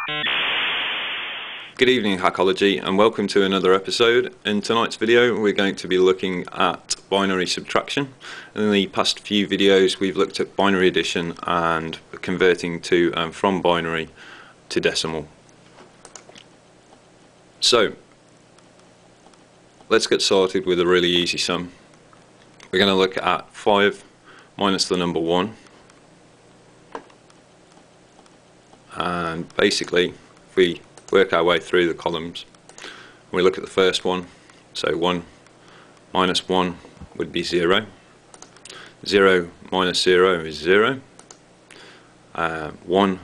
Good evening, Hakology, and welcome to another episode. In tonight's video we're going to be looking at binary subtraction. In the past few videos we've looked at binary addition and converting to from binary to decimal. So let's get started with a really easy sum. We're going to look at 5 minus the number 1, and basically if we work our way through the columns, we look at the first one. So 1 minus 1 would be 0. 0 minus 0 is 0. 1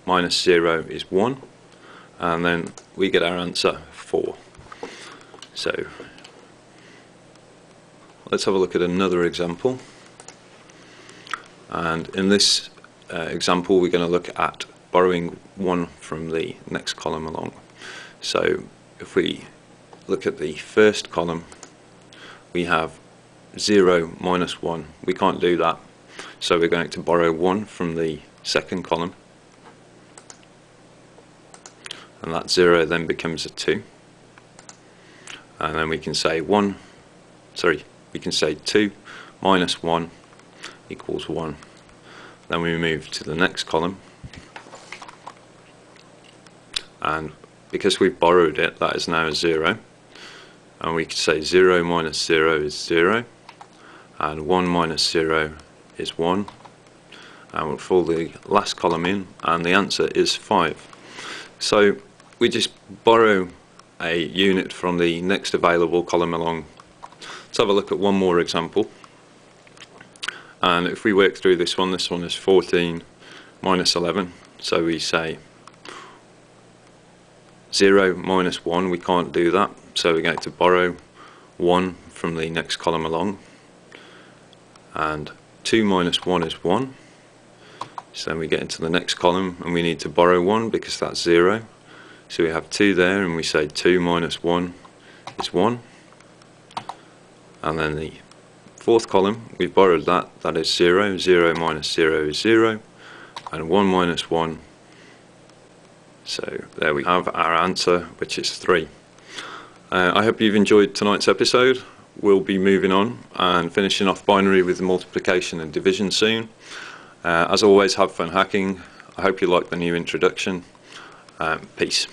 minus 0 is 1, and then we get our answer 4. So let's have a look at another example, and in this example we're going to look at borrowing 1 from the next column along. So if we look at the first column, we have 0 minus 1. We can't do that, so we're going to borrow 1 from the second column, and that 0 then becomes a 2, and then we can say 2 minus 1 equals 1. Then we move to the next column, and because we've borrowed it, that is now a 0, and we could say 0 minus 0 is 0, and 1 minus 0 is 1, and we'll fill the last column in, and the answer is 5. So we just borrow a unit from the next available column along. Let's have a look at one more example, and if we work through this one is 14 minus 11, so we say 0 minus 1, we can't do that, so we're going to borrow 1 from the next column along, and 2 minus 1 is 1, so then we get into the next column and we need to borrow 1 because that's 0, so we have 2 there, and we say 2 minus 1 is 1, and then the fourth column, we've borrowed that is 0, 0 minus 0 is 0, and 1 minus 1. So there we have our answer, which is 3. I hope you've enjoyed tonight's episode. We'll be moving on and finishing off binary with multiplication and division soon. As always, have fun hacking. I hope you like the new introduction. Peace.